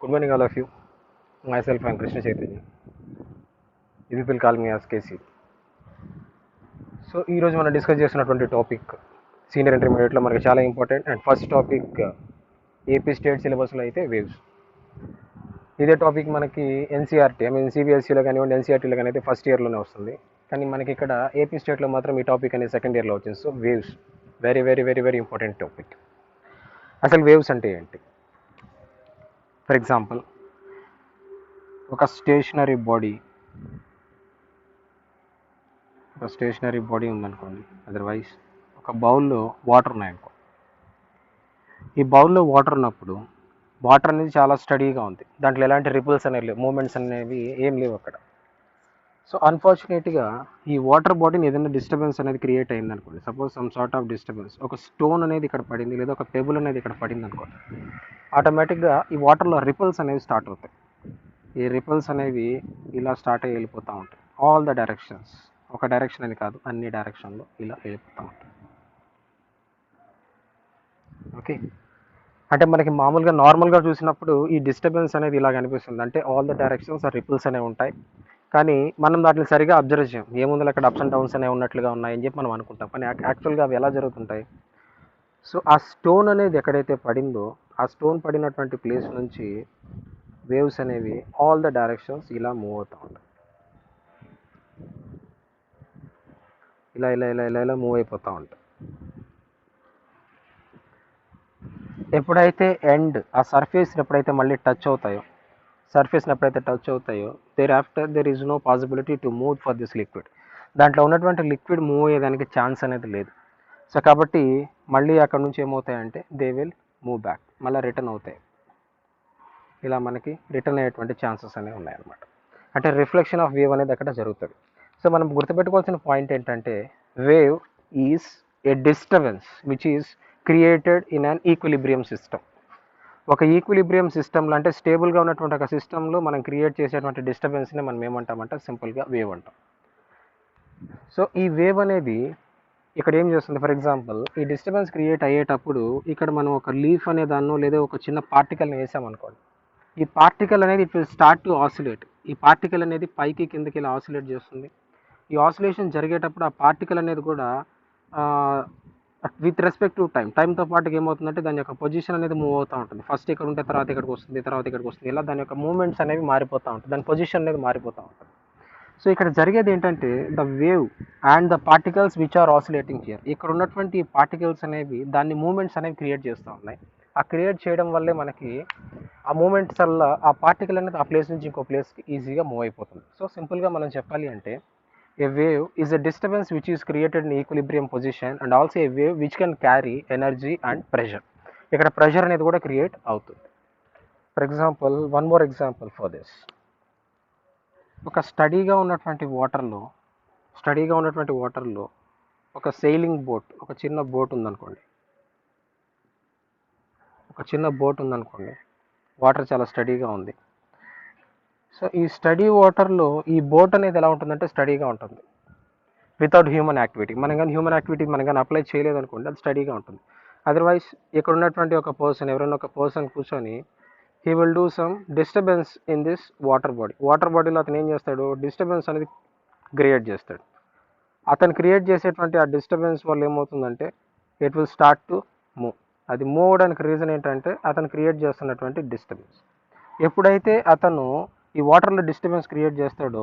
Good morning, all of you. Myself, I'm Krishna Chaitanya. You people call me as KC. So ఈరోజు మనం discuss చేస్తున్నటువంటి topic senior ఇంటర్మీడియట్లో మనకి చాలా important. And first topic AP state సిలబస్లో అయితే waves. ఇదే టాపిక్ మనకి ఎన్సీఆర్టీ సిబిఎస్ఈలో కానివ్వండి, ఎన్సీఆర్టీలో కానీ అయితే ఫస్ట్ ఇయర్లోనే వస్తుంది. కానీ మనకి ఇక్కడ ఏపీ స్టేట్లో మాత్రం ఈ టాపిక్ అనేది సెకండ్ ఇయర్లో వచ్చింది. So waves very very very very important topic. అసలు వేవ్స్ అంటే ఏంటి? ఫర్ ఎగ్జాంపుల్, ఒక స్టేషనరీ బాడీ ఉందనుకోండి, అదర్వైజ్ ఒక బౌల్లో వాటర్ ఉన్నాయనుకో. ఈ బౌల్లో వాటర్ ఉన్నప్పుడు వాటర్ అనేది చాలా స్టడీగా ఉంది, దాంట్లో ఎలాంటి రిపుల్స్ అనేవి లేవు, మూమెంట్స్ అనేవి ఏం లేవు అక్కడ. సో అన్ఫార్చునేట్గా ఈ వాటర్ బాడీని ఏదైనా డిస్టర్బెన్స్ అనేది క్రియేట్ అయింది అనుకోండి, suppose some sort of disturbance, ఒక స్టోన్ అనేది ఇక్కడ పడింది లేదా ఒక పెబుల్ అనేది ఇక్కడ పడింది అనుకోండి, ఆటోమేటిక్గా ఈ వాటర్లో రిపుల్స్ అనేవి స్టార్ట్ అవుతాయి. ఈ రిపుల్స్ అనేవి ఇలా స్టార్ట్ అయ్యి వెళ్ళిపోతూ ఉంటాయి, ఆల్ ద డైరెక్షన్స్. ఒక డైరెక్షన్ అని కాదు, అన్ని డైరెక్షన్లో ఇలా వెళ్ళిపోతూ ఉంటాయి. ఓకే, అంటే మనకి మామూలుగా నార్మల్గా చూసినప్పుడు ఈ డిస్టర్బెన్స్ అనేది ఇలా కనిపిస్తుంది, అంటే ఆల్ ద డైరెక్షన్స్ ఆ రిపుల్స్ అనేవి ఉంటాయి. కానీ మనం వాటిని సరిగా అబ్జర్వ్ చేయం, ఏముందో అక్కడ అప్స్ అండ్ డౌన్స్ అనేవి ఉన్నట్లుగా ఉన్నాయని చెప్పి మనం అనుకుంటాం, కానీ యాక్చువల్గా అవి ఎలా జరుగుతుంటాయి. సో ఆ స్టోన్ అనేది ఎక్కడైతే పడిందో, ఆ స్టోన్ పడినటువంటి ప్లేస్ నుంచి వేవ్స్ అనేవి ఆల్ ద డైరెక్షన్స్ ఇలా మూవ్ అవుతూ ఉంటాయి, ఇలా ఇలా ఇలా ఇలా ఇలా మూవ్ అయిపోతూ ఉంటాయి. ఎప్పుడైతే ఎండ్ ఆ సర్ఫేస్ని ఎప్పుడైతే మళ్ళీ టచ్ అవుతాయో, there after there is no possibility to move for this liquid. దాంట్లో ఉన్నటువంటి లిక్విడ్ మూవ్ అయ్యేదానికి ఛాన్స్ అనేది లేదు. సో కాబట్టి మళ్ళీ అక్కడ నుంచి ఏమవుతాయంటే దే విల్ మూవ్ బ్యాక్, మళ్ళీ రిటర్న్ అవుతాయి. ఇలా మనకి రిటర్న్ అయ్యేటువంటి ఛాన్సెస్ అనేవి ఉన్నాయన్నమాట. అంటే రిఫ్లెక్షన్ ఆఫ్ వేవ్ అనేది అక్కడ జరుగుతుంది. సో మనం గుర్తుపెట్టుకోవాల్సిన పాయింట్ ఏంటంటే, wave is a disturbance which is created in an equilibrium system. ఒక ఈక్విలిబ్రియం సిస్టంలో, అంటే స్టేబుల్గా ఉన్నటువంటి ఒక సిస్టంలో మనం క్రియేట్ చేసేటువంటి డిస్టర్బెన్స్ని మనం ఏమంటామంటే సింపుల్గా వేవ్ అంటాం. సో ఈ వేవ్ అనేది ఇక్కడ ఏం చేస్తుంది, ఫర్ ఎగ్జాంపుల్ ఈ డిస్టర్బెన్స్ క్రియేట్ అయ్యేటప్పుడు ఇక్కడ మనం ఒక లీఫ్ అనే దాన్నో లేదా ఒక చిన్న పార్టికల్ని వేసామనుకోండి, ఈ పార్టికల్ అనేది it will start to oscillate. ఈ పార్టికల్ అనేది పైకి కిందకి ఇలా ఆసిలేట్ చేస్తుంది. ఈ ఆసిలేషన్ జరిగేటప్పుడు ఆ పార్టికల్ అనేది కూడా విత్ రెస్పెక్ట్ టు టైంతో పాటు ఏమవుతుందంటే దాని యొక్క పొజిషన్ అనేది మూవ్ అవుతూ ఉంటుంది. ఫస్ట్ ఇక్కడ ఉంటే తర్వాత ఇక్కడికి వస్తుంది, తర్వాత ఇక్కడికి వస్తుంది, ఇలా దాని యొక్క మూమెంట్స్ అనేవి మారిపోతూ ఉంటుంది, దాని పొజిషన్ అనేది మారిపోతూ ఉంటుంది. సో ఇక్కడ జరిగేది ఏంటంటే the wave and the particles which are oscillating here, ఇక్కడ ఉన్నటువంటి పార్టికల్స్ అనేవి దాన్ని మూమెంట్స్ అనేవి క్రియేట్ చేస్తూ ఉన్నాయి. ఆ క్రియేట్ చేయడం వల్లే మనకి ఆ మూమెంట్స్ వల్ల ఆ పార్టికల్ అనేది ఆ ప్లేస్ నుంచి ఇంకో ప్లేస్కి ఈజీగా మూవ్ అయిపోతుంది. సో సింపుల్గా మనం చెప్పాలి అంటే a wave is a disturbance which is created in equilibrium position and also a wave which can carry energy and pressure. ఇక్కడ ప్రెషర్ అనేది కూడా క్రియేట్ అవుతుంది. For example, one more example for this. ఒక స్టడీగా ఉన్నటువంటి వాటర్లో ఒక సెయిలింగ్ బోట్, ఒక చిన్న బోట్ ఉందనుకోండి, వాటర్ చాలా స్టడీగా ఉంది. సో ఈ స్టడీ వాటర్లో ఈ బోట్ అనేది ఎలా ఉంటుందంటే స్టడీగా ఉంటుంది, వితౌట్ హ్యూమన్ యాక్టివిటీ. మనం కానీ హ్యూమన్ యాక్టివిటీ మనం కానీ అప్లై చేయలేదు అనుకోండి, అది స్టడీగా ఉంటుంది. అదర్వైజ్ ఇక్కడ ఉన్నటువంటి ఒక పర్సన్, ఎవరైనా ఒక పర్సన్ కూర్చొని he will do some disturbance in this water బాడీలో అతను ఏం చేస్తాడు, డిస్టర్బెన్స్ అనేది క్రియేట్ చేస్తాడు. అతను క్రియేట్ చేసేటువంటి ఆ డిస్టర్బెన్స్ వల్ల ఏమవుతుందంటే it will start to move. అది మూవ్ అవడానికి రీజన్ ఏంటంటే అతను క్రియేట్ చేస్తున్నటువంటి డిస్టర్బెన్స్. ఎప్పుడైతే అతను ఈ వాటర్లో డిస్టర్బెన్స్ క్రియేట్ చేస్తాడో,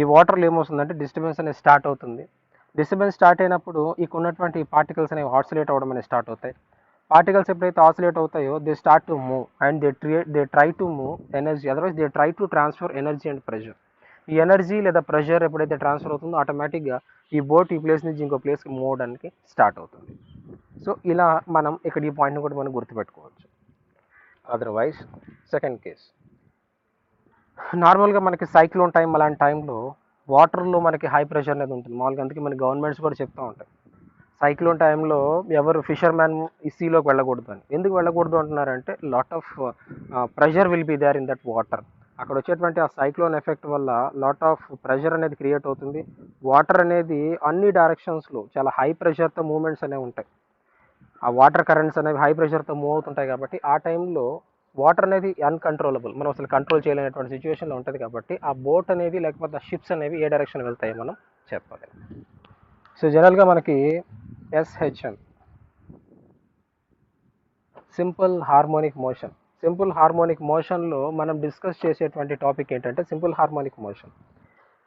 ఈ వాటర్లో ఏమవుతుందంటే డిస్టర్బెన్స్ అనేది స్టార్ట్ అవుతుంది. డిస్టర్బెన్స్ స్టార్ట్ అయినప్పుడు ఇక్కడ ఉన్నటువంటి పార్టికల్స్ అనేవి ఆసిలేట్ అవ్వడం అనేది స్టార్ట్ అవుతాయి. పార్టికల్స్ ఎప్పుడైతే ఆసిలేట్ అవుతాయో they start to move and they try to move energy, otherwise they try to transfer energy and pressure. ఈ ఎనర్జీ లేదా ప్రెషర్ ఎప్పుడైతే ట్రాన్స్ఫర్ అవుతుందో ఆటోమేటిక్గా ఈ బోట్ ఈ ప్లేస్ నుంచి ఇంకో ప్లేస్కి మూవ్ అవడానికి స్టార్ట్ అవుతుంది. సో ఇలా మనం ఇక్కడ ఈ పాయింట్ని కూడా మనం గుర్తుపెట్టుకోవచ్చు. అదర్వైజ్ సెకండ్ కేస్, నార్మల్గా మనకి సైక్లోన్ టైం అలాంటి టైంలో వాటర్లో మనకి హై ప్రెషర్ అనేది ఉంటుంది మామూలుగా. అందుకే మన గవర్నమెంట్స్ కూడా చెప్తూ ఉంటాయి సైక్లోన్ టైంలో ఎవరు ఫిషర్ మ్యాన్ ఈ సీలోకి వెళ్ళకూడదు అని. ఎందుకు వెళ్ళకూడదు అంటున్నారంటే lot of pressure will be there in that water. అక్కడ వచ్చేటువంటి ఆ సైక్లోన్ ఎఫెక్ట్ వల్ల లాట్ ఆఫ్ ప్రెషర్ అనేది క్రియేట్ అవుతుంది. వాటర్ అనేది అన్ని డైరెక్షన్స్లో చాలా హై ప్రెషర్తో మూమెంట్స్ అనేవి ఉంటాయి. ఆ వాటర్ కరెంట్స్ అనేవి హై ప్రెషర్తో మూవ్ అవుతుంటాయి కాబట్టి ఆ టైంలో వాటర్ అనేది అన్కంట్రోలబుల్, మనం అసలు కంట్రోల్ చేయలేనటువంటి సిచ్యువేషన్లో ఉంటుంది కాబట్టి ఆ బోట్ అనేది లేకపోతే ఆ షిప్స్ అనేవి ఏ డైరెక్షన్ వెళ్తాయో మనం చెప్పాలి. సో జనరల్గా మనకి SHM, simple harmonic motion. Simple harmonic మోషన్లో మనం డిస్కస్ చేసేటువంటి టాపిక్ ఏంటంటే సింపుల్ హార్మోనిక్ మోషన్.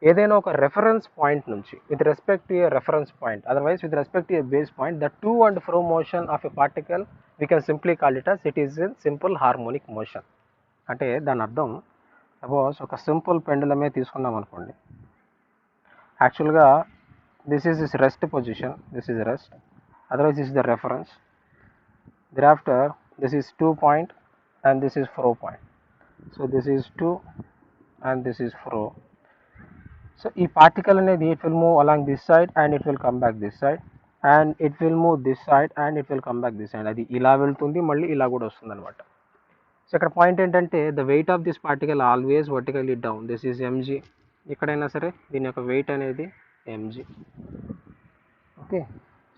ఏదైనా ఒక రెఫరెన్స్ పాయింట్ నుంచి with respect to A reference point, otherwise with respect to A base point, the to and fro motion of a particle we can simply call it as it is in simple harmonic motion. అంటే దాని అర్థం, suppose ఒక simple పెండులమే తీసుకున్నాం అనుకోండి. యాక్చువల్గా this is is rest position, this is rest, otherwise this is the reference. Thereafter, this is 2 point and this is fro point. So this is 2 and this is fro. So ఈ particle అనేది it will move along this side and it will come back this side and it will move this side and it will come back this side. అది ఇలా వెళ్తుంది, మళ్ళీ ఇలా కూడా వస్తుంది అనమాట. సో ఇక్కడ పాయింట్ ఏంటంటే the weight of this particle always vertically down. This is mg. ఎక్కడైనా సరే దీని యొక్క వెయిట్ అనేది mg. ఓకే,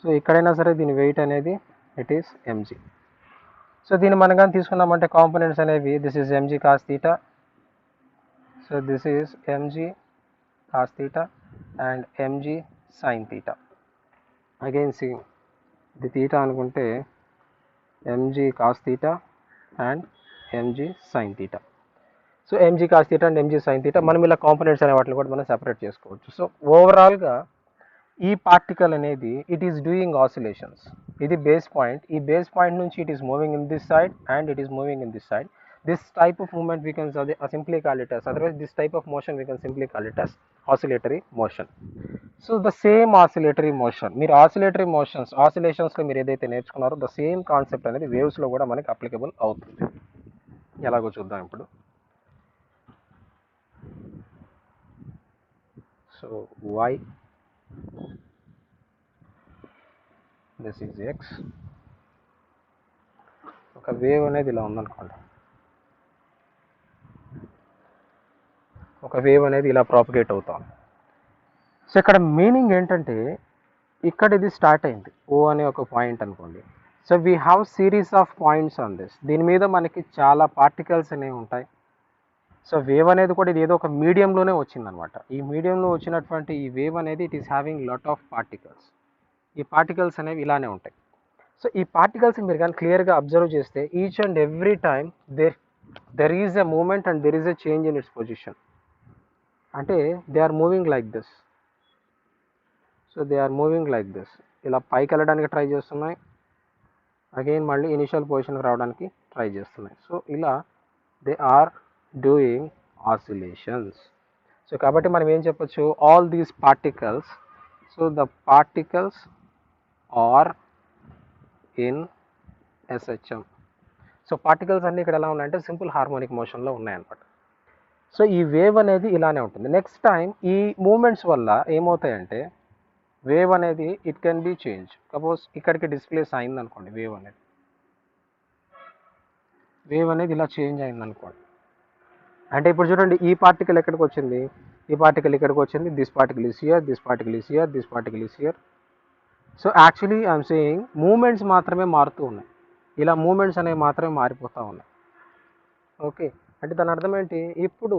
సో ఎక్కడైనా సరే దీని వెయిట్ అనేది ఇట్ ఈస్ mg. సో దీన్ని మనం కానీ తీసుకున్నామంటే కాంపోనెంట్స్ అనేవి this is mg cos theta, so this is mg cos theta and mg sine theta. Again see ఇది థీటా అనుకుంటే mg cos theta and mg sine theta. So mg cos theta and mg sine theta మనం ఇలా components అనే వాటిని కూడా మనం separate చేసుకోవచ్చు. So ఓవరాల్గా ఈ పార్టికల్ అనేది ఇట్ ఈస్ డూయింగ్ ఆసిలేషన్స్. ఇది బేస్ పాయింట్, ఈ బేస్ పాయింట్ నుంచి it is moving in this side and it is moving in this side. This type of movement we can simply call it as, otherwise this type of motion we can simply call it as oscillatory motion. So the same oscillatory motion, మీరు oscillatory motions ఆసిలేషన్స్లో మీరు ఏదైతే నేర్చుకున్నారో the same concept అనేది వేవ్స్లో కూడా మనకి applicable అవుతుంది. ఎలాగో చూద్దాం ఇప్పుడు. So y, this is x. ఒక వేవ్ అనేది ఇలా ఉందనుకోండి, ఒక వేవ్ అనేది ఇలా ప్రాపగేట్ అవుతాం. సో ఇక్కడ మీనింగ్ ఏంటంటే ఇక్కడ ఇది స్టార్ట్ అయింది ఓ అనే ఒక పాయింట్ అనుకోండి. So we have series of points on this. దీని మీద మనకి చాలా పార్టికల్స్ అనేవి ఉంటాయి. సో వేవ్ అనేది కూడా ఇది ఏదో ఒక మీడియంలోనే వచ్చిందనమాట. ఈ మీడియంలో వచ్చినటువంటి ఈ వేవ్ అనేది it is having lot of particles. ఈ పార్టికల్స్ అనేవి ఇలానే ఉంటాయి. సో ఈ పార్టికల్స్ మీరు కానీ క్లియర్గా అబ్జర్వ్ చేస్తే each and every time there is a movement and there is a change in its position. అంటే they are moving like this. So they are moving like this. ఇలా పైకి వెళ్ళడానికి ట్రై చేస్తున్నాయి, అగైన్ మళ్ళీ ఇనిషియల్ పొజిషన్కి రావడానికి try చేస్తున్నాయి. So ఇలా they are doing oscillations. So కాబట్టి మనం ఏం చెప్పొచ్చు, all these particles, so the particles are in SHM. So particles అన్నీ ఇక్కడ ఎలా ఉన్నాయంటే సింపుల్ హార్మోనిక్ మోషన్లో ఉన్నాయన్నమాట. సో ఈ వేవ్ అనేది ఇలానే ఉంటుంది. నెక్స్ట్ టైం ఈ మూమెంట్స్ వల్ల ఏమవుతాయంటే వేవ్ అనేది it can be change. Suppose ఇక్కడికి డిస్ప్లేస్ అయింది అనుకోండి, వేవ్ అనేది ఇలా చేంజ్ అయింది అనుకోండి. అంటే ఇప్పుడు చూడండి ఈ పార్టికల్ ఎక్కడికి వచ్చింది, ఈ పార్టికల్ ఇక్కడికి వచ్చింది, this particle is here, this particle is here, this particle is here. So actually I'm saying moments మాత్రమే మారుతూ ఉన్నాయి, ఇలా మూమెంట్స్ అనేవి మాత్రమే మారిపోతూ ఉన్నాయి. ఓకే, అంటే దాని అర్థం ఏంటి, ఇప్పుడు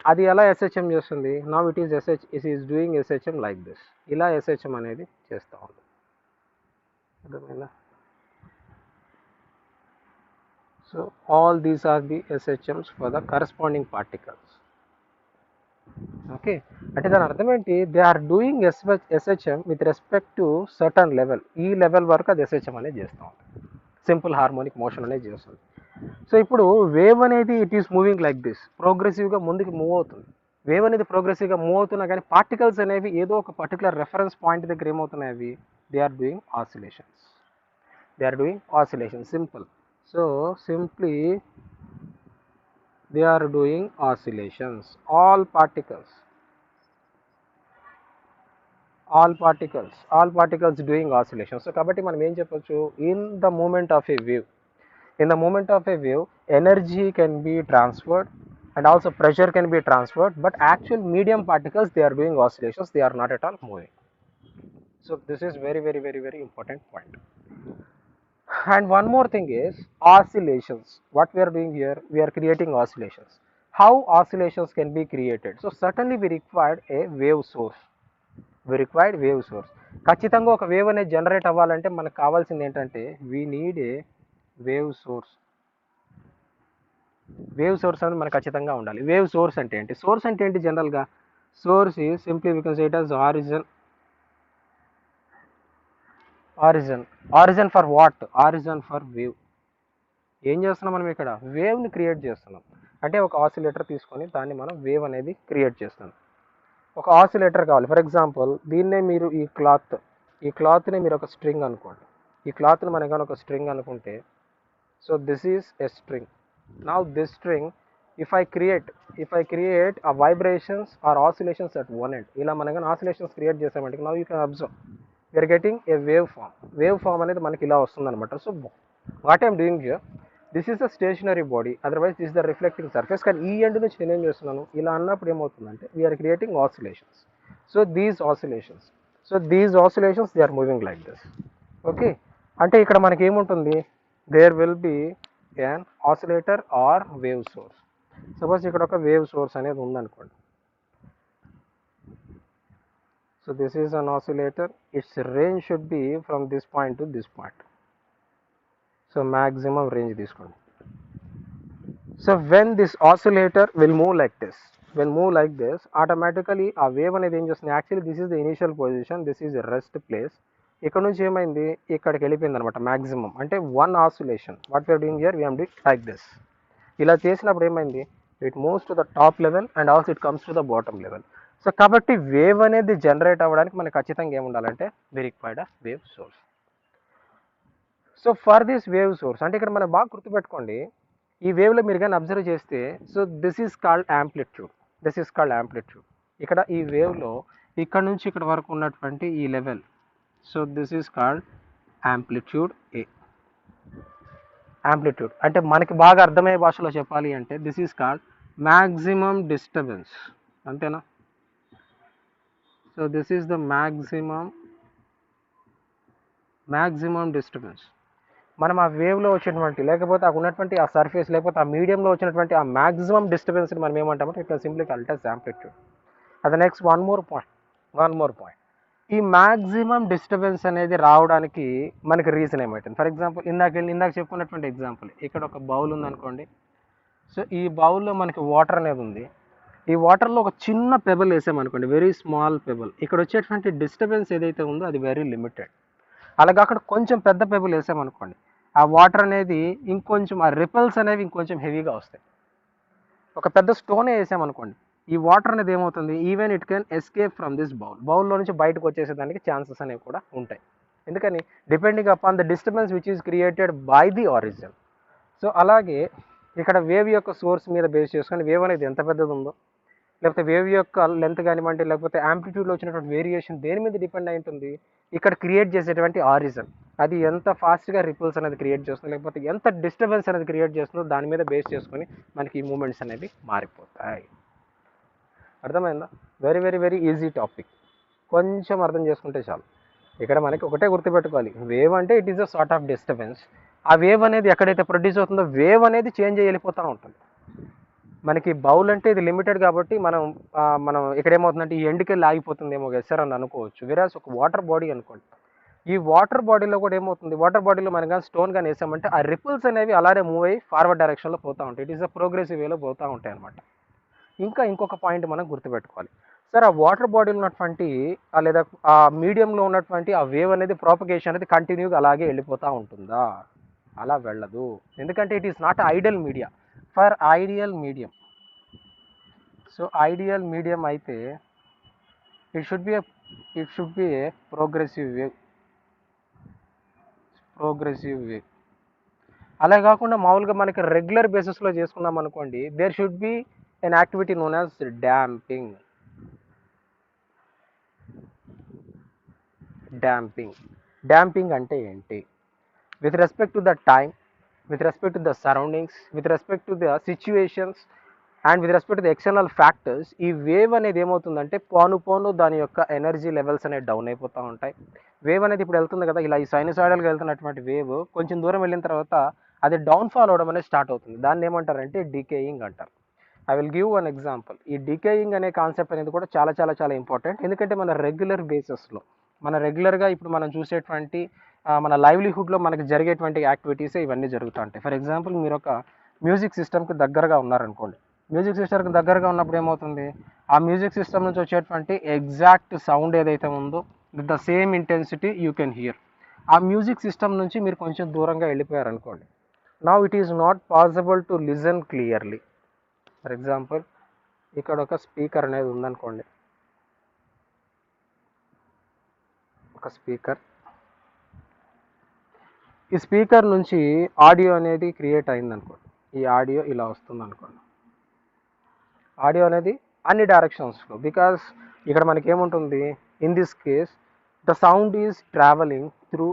అది ఎలా ఎస్హెచ్ఎం చేస్తుంది, now it is doing SHM like this. ఇలా ఎస్హెచ్ఎం అనేది చేస్తూ ఉంది. అర్థమైందా? So all these are the SHMs for the corresponding particles. Okay, అంటే దాని అర్థం ఏంటి, they are doing SHM with respect to certain level. ఈ లెవెల్ వరకు అది ఎస్హెచ్ఎం అనేది చేస్తూ ఉంటుంది, సింపుల్ హార్మోనిక్ మోషన్ అనేది చేస్తుంది. సో ఇప్పుడు వేవ్ అనేది it is moving like this, ప్రోగ్రెసివ్గా ముందుకు మూవ్ అవుతుంది. వేవ్ అనేది ప్రోగ్రెసివ్గా మూవ్ అవుతున్నా కానీ పార్టికల్స్ అనేవి ఏదో ఒక పర్టికులర్ రెఫరెన్స్ పాయింట్ దగ్గర ఏమవుతున్నాయి, అవి they are doing oscillations. Simple. So simply they are doing oscillations. All particles doing oscillations. So kabatti manam em cheppochu, in the movement of a wave energy can be transferred and also pressure can be transferred, but actual medium particles, they are doing oscillations, they are not at all moving. So this is very, very, very, very important point. And one more thing is oscillations. What we are doing here, we are creating oscillations. How oscillations can be created? So certainly we required a wave source. We required wave source. ఖచ్చితంగా ఒక wave అనేది generate అవ్వాలంటే మనకు కావాల్సింది ఏంటంటే we need a wave source. Wave source అనేది మనకు ఖచ్చితంగా ఉండాలి. వేవ్ సోర్స్ అంటే ఏంటి? సోర్స్ అంటే ఏంటి జనరల్గా? Source is simply we can say it as origin. Origin for what? Origin for wave. ఏం చేస్తున్నాం మనం ఇక్కడ? వేవ్ని క్రియేట్ చేస్తున్నాం. అంటే ఒక ఆసిలేటర్ తీసుకొని దాన్ని మనం వేవ్ అనేది క్రియేట్ చేస్తున్నాం. ఒక ఆసిలేటర్ కావాలి. ఫర్ ఎగ్జాంపుల్ దీన్నే మీరు ఈ క్లాత్ని మీరు ఒక స్ట్రింగ్ అనుకోండి. ఈ క్లాత్ని మనం కానీ ఒక స్ట్రింగ్ అనుకుంటే, so this is a string. Now this string if I create ఆ vibrations or oscillations at one end, ఇలా మనం కానీ ఆసిలేషన్స్ క్రియేట్ చేసామంటే now you can observe we're getting a wave form. Wave form అనేది మనకి ఇలా వస్తుంది అనమాట. So what I'm doing here, this is the stationary body, otherwise this the reflecting surface. కానీ ఈ ఎండ్ నుంచి నేను ఏం చేస్తున్నాను, ఇలా అన్నప్పుడు ఏమవుతుందంటే we're creating oscillations. So these oscillations they are moving like this. Okay, అంటే ఇక్కడ మనకి ఏముంటుంది, there will be an oscillator or wave source. Suppose ఇక్కడ ఒక వేవ్ సోర్స్ అనేది ఉందనుకోండి. So this is an oscillator. Its range should be from this point to this point. So maximum range తీసుకోండి. So when this oscillator will move like this, automatically ఆ wave అనేది ఏం చేస్తుంది, actually this is the initial position, this is rest place. ఇక్కడ నుంచి ఏమైంది, ఇక్కడికి వెళ్ళిపోయింది అనమాట మ్యాక్సిమం. అంటే one oscillation what we're doing here, we're doing like this. ఇలా చేసినప్పుడు ఏమైంది, it moves to the top level and also it comes to the bottom level. So కాబట్టి వేవ్ అనేది జనరేట్ అవ్వడానికి మనకి ఖచ్చితంగా ఏముండాలంటే we required a wave source. So for this wave source అంటే ఇక్కడ మనం బాగా గుర్తుపెట్టుకోండి, ఈ వేవ్లో మీరు కానీ అబ్జర్వ్ చేస్తే, so this is called amplitude. ఇక్కడ ఈ వేవ్లో ఇక్కడ నుంచి ఇక్కడ వరకు ఉన్నటువంటి ఈ level, so this is called amplitude A. Amplitude అంటే మనకి బాగా అర్థమయ్యే భాషలో చెప్పాలి అంటే this is called maximum disturbance. అంతేనా? So this is the maximum disturbance. మనం ఆ వేవ్లో వచ్చినటువంటి లేకపోతే అక్కడ ఉన్నటువంటి ఆ సర్ఫేస్ లేకపోతే ఆ మీడియంలో వచ్చినటువంటి ఆ మ్యాక్సిమం డిస్టర్బెన్స్ని మనం ఏమంటామంటే ఇట్లా సింప్లీ కాల్డ్ యాజ్ యాంప్లిట్యూడ్. అది నెక్స్ట్ వన్ మోర్ పాయింట్. ఈ మ్యాక్సిమం డిస్టర్బెన్స్ అనేది రావడానికి మనకి రీజన్ ఏమవుతుంది? ఫర్ ఎగ్జాంపుల్ ఇందాక చెప్పుకున్నటువంటి ఎగ్జాంపుల్, ఇక్కడ ఒక బౌల్ ఉందనుకోండి. సో ఈ బౌల్లో మనకి వాటర్ అనేది ఉంది. ఈ వాటర్లో ఒక చిన్న పెబల్ వేసామనుకోండి, వెరీ స్మాల్ పెబల్, ఇక్కడ వచ్చేటువంటి డిస్టర్బెన్స్ ఏదైతే ఉందో అది వెరీ లిమిటెడ్. అలాగే అక్కడ కొంచెం పెద్ద పెబల్ వేసామనుకోండి, ఆ వాటర్ అనేది ఇంకొంచెం ఆ రిపల్స్ అనేవి ఇంకొంచెం హెవీగా వస్తాయి. ఒక పెద్ద స్టోన్ వేసామనుకోండి, ఈ వాటర్ అనేది ఏమవుతుంది, even it can escape from this బౌల్లో నుంచి బయటకు వచ్చేసేదానికి ఛాన్సెస్ అనేవి కూడా ఉంటాయి. ఎందుకని, depending upon the disturbance which is created by the origin. So అలాగే ఇక్కడ వేవ్ యొక్క సోర్స్ మీద బేస్ చేసుకొని వేవ్ అనేది ఎంత పెద్దది ఉందో, లేకపోతే వేవ్ యొక్క లెంత్ కానివ్వండి, లేకపోతే యాంప్లిట్యూడ్లో వచ్చినటువంటి వేరియేషన్ దేని మీద డిపెండ్ అయి ఉంటుంది, ఇక్కడ క్రియేట్ చేసేటువంటి ఆరిజిన్ అది ఎంత ఫాస్ట్గా రిపుల్స్ అనేది క్రియేట్ చేస్తుందో, లేకపోతే ఎంత డిస్టర్బెన్స్ అనేది క్రియేట్ చేస్తుందో దాని మీద బేస్ చేసుకొని మనకి ఈ మూమెంట్స్ అనేవి మారిపోతాయి. అర్థమైందా? Very very very easy topic, కొంచెం అర్థం చేసుకుంటే చాలు. ఇక్కడ మనకి ఒకటే గుర్తుపెట్టుకోవాలి, వేవ్ అంటే it is a sort of disturbance. ఆ వేవ్ అనేది ఎక్కడైతే ప్రొడ్యూస్ అవుతుందో వేవ్ అనేది చేంజ్ అయ్యి వెళ్ళిపోతూ ఉంటుంది. మనకి బౌల్ అంటే ఇది లిమిటెడ్ కాబట్టి మనం ఇక్కడ ఏమవుతుందంటే ఈ ఎండ్కి వెళ్ళి ఆగిపోతుందేమో సార్ అని అనుకోవచ్చు. వేరేస్ ఒక వాటర్ బాడీ అనుకోండి, ఈ వాటర్ బాడీలో కూడా ఏమవుతుంది, వాటర్ బాడీలో మనం కానీ స్టోన్ కానీ వేసామంటే ఆ రిపుల్స్ అనేవి అలానే మూవ్ అయ్యి ఫార్వర్డ్ డైరెక్షన్లో పోతూ ఉంటాయి. ఇట్ ఈస్ అ ప్రోగ్రెసివ్ వేలో పోతూ ఉంటాయి అనమాట. ఇంకొక పాయింట్ మనం గుర్తుపెట్టుకోవాలి, సార్ ఆ వాటర్ బాడీలో ఉన్నటువంటి లేదా ఆ మీడియంలో ఉన్నటువంటి ఆ వేవ్ అనేది ప్రాపగేషన్ అనేది కంటిన్యూగా అలాగే వెళ్ళిపోతూ ఉంటుందా? అలా వెళ్ళదు. ఎందుకంటే it is not ideal media. For ideal medium, so ideal medium అయితే it should be a progressive wave. అలా కాకుండా మామూలుగా మనకి రెగ్యులర్ బేసిస్లో చేసుకున్నాం అనుకోండి, there should be an activity known as damping. Damping అంటే ఏంటి? With respect to the time, with respect to the surroundings, with respect to the situations and with respect to the external factors, ఈ wave అనేది ఏమవుతుందంటే పోను పోను దాని యొక్క energy levels అనేవి down అయిపోతూ ఉంటాయి. వేవ్ అనేది ఇప్పుడు వెళ్తుంది కదా, ఇలా ఈ సైనసాయిడల్గా వెళ్తున్నటువంటి వేవ్ కొంచెం దూరం వెళ్ళిన తర్వాత అది డౌన్ఫాల్ అవడం అనేది స్టార్ట్ అవుతుంది. దాన్ని ఏమంటారంటే డీకేయింగ్ అంటారు. I will give one example. ఈ డీకేయింగ్ అనే కాన్సెప్ట్ అనేది కూడా చాలా చాలా చాలా ఇంపార్టెంట్. ఎందుకంటే మన రెగ్యులర్ బేసిస్లో, మన రెగ్యులర్గా ఇప్పుడు మనం చూసేటువంటి మన లైవ్లీహుడ్లో మనకి జరిగేటువంటి యాక్టివిటీసే ఇవన్నీ జరుగుతూ ఉంటాయి. ఫర్ ఎగ్జాంపుల్, మీరు ఒక మ్యూజిక్ సిస్టమ్కి దగ్గరగా ఉన్నారనుకోండి. మ్యూజిక్ సిస్టమ్కి దగ్గరగా ఉన్నప్పుడు ఏమవుతుంది, ఆ మ్యూజిక్ సిస్టమ్ నుంచి వచ్చేటువంటి ఎగ్జాక్ట్ సౌండ్ ఏదైతే ఉందో with the same intensity you can hear. ఆ మ్యూజిక్ సిస్టమ్ నుంచి మీరు కొంచెం దూరంగా వెళ్ళిపోయారనుకోండి. Now it is not possible to listen clearly. For example, ఇక్కడ ఒక స్పీకర్ అనేది ఉందనుకోండి. ఒక స్పీకర్, ఈ స్పీకర్ నుంచి ఆడియో అనేది క్రియేట్ అయిందనుకోండి. ఈ ఆడియో ఇలా వస్తుంది అనుకోండి. ఆడియో అనేది అన్ని డైరెక్షన్స్లో, బికాస్ ఇక్కడ మనకి ఏముంటుంది, in this case the sound is travelling through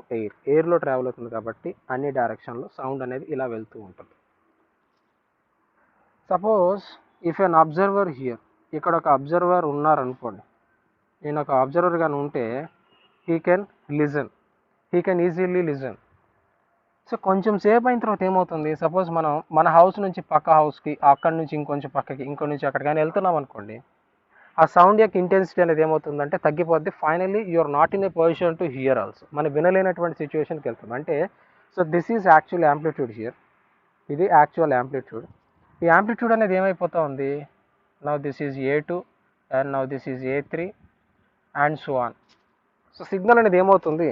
ఎయిర్లో ట్రావెల్ అవుతుంది కాబట్టి అన్ని డైరెక్షన్లో సౌండ్ అనేది ఇలా వెళ్తూ ఉంటుంది. Suppose if an observer here, ఇక్కడ ఒక అబ్జర్వర్ ఉన్నారనుకోండి. నేను ఒక అబ్జర్వర్ కానీ ఉంటే he can listen, he can easily listen. So కొంచెం సేపు అయిన తర్వాత ఏమవుతుంది, సపోజ్ మనం మన హౌస్ నుంచి పక్క హౌస్కి, అక్కడి నుంచి ఇంకొంచెం పక్కకి, ఇంకొంచెం నుంచి అక్కడ కానీ వెళ్తున్నాం అనుకోండి, ఆ సౌండ్ యొక్క ఇంటెన్సిటీ అనేది ఏమవుతుందంటే తగ్గిపోద్ది. Finally you're not in a position to hear also. మనం వినలేనటువంటి సిచ్యువేషన్కి వెళ్తుంది. అంటే so this is actual amplitude here. ఇది యాక్చువల్ యాంప్లిట్యూడ్. ఈ యాంప్లిట్యూడ్ అనేది ఏమైపోతూ ఉంది, now this is A2 and now this is A3 and so on. So signal అనేది ఏమవుతుంది,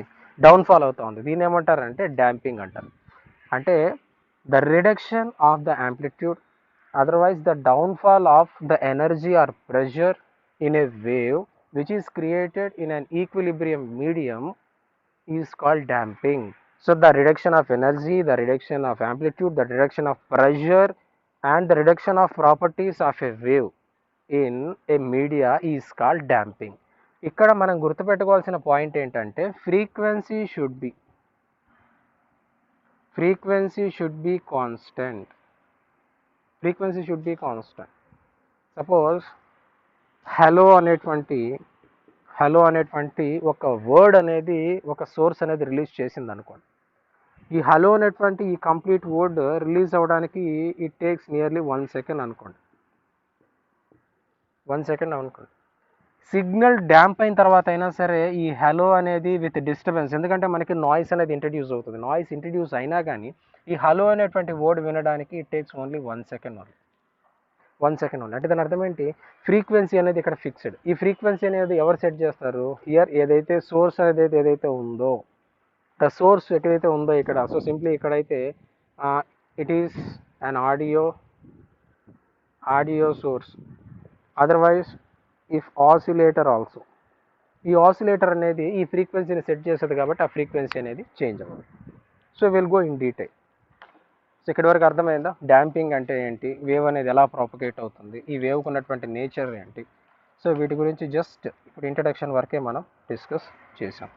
డౌన్ఫాల్ అవుతూ ఉంది. దీన్ని ఏమంటారంటే డాంపింగ్ అంటారు. అంటే the reduction of the amplitude, otherwise the downfall of the energy or pressure in a wave which is created in an equilibrium medium is called damping. So the reduction of energy, the reduction of amplitude, the reduction of pressure and the reduction of properties of a wave in a media is called damping. ఇక్కడ మనం గుర్తుపెట్టుకోవాల్సిన point ఏంటంటే frequency should be constant. Frequency should be constant. Suppose hello అనేటువంటి ఒక word అనేది ఒక source అనేది release చేసింది అనుకోండి. ఈ హలో అనేటువంటి ఈ కంప్లీట్ వర్డ్ రిలీజ్ అవ్వడానికి ఇట్ టేక్స్ నియర్లీ 1 సెకండ్ అనుకోండి. 1 సెకండ్ అనుకోండి. సిగ్నల్ డ్యాంప్ అయిన తర్వాత అయినా సరే ఈ హలో అనేది విత్ డిస్టర్బెన్స్, ఎందుకంటే మనకి నాయిస్ అనేది ఇంట్రడ్యూస్ అవుతుంది. నాయిస్ ఇంట్రడ్యూస్ అయినా కానీ ఈ హలో అనేటువంటి వర్డ్ వినడానికి it takes only 1 second only. 1 second only. అంటే దాని అర్థం ఏంటి, ఫ్రీక్వెన్సీ అనేది ఇక్కడ ఫిక్స్డ్. ఈ ఫ్రీక్వెన్సీ అనేది ఎవరు సెట్ చేస్తారు, హియర్ ఏదైతే సోర్స్ అనేది ఏదైతే ఉందో, ద సోర్స్ ఎక్కడైతే ఉందో ఇక్కడ, సో సింప్లీ ఇక్కడైతే it is an audio source. Otherwise if oscillator also, ఈ ఆసిలేటర్ అనేది ఈ ఫ్రీక్వెన్సీని సెట్ చేస్తుంది కాబట్టి ఆ ఫ్రీక్వెన్సీ అనేది చేంజ్ అవ్వదు. So will go in detail. So ఇక్కడి వరకు అర్థమైందా, డాంపింగ్ అంటే ఏంటి, వేవ్ అనేది ఎలా ప్రాపగేట్ అవుతుంది, ఈ వేవ్కి ఉన్నటువంటి నేచర్ ఏంటి. సో వీటి గురించి జస్ట్ ఇప్పుడు ఇంట్రడక్షన్ వరకే మనం డిస్కస్ చేసాం.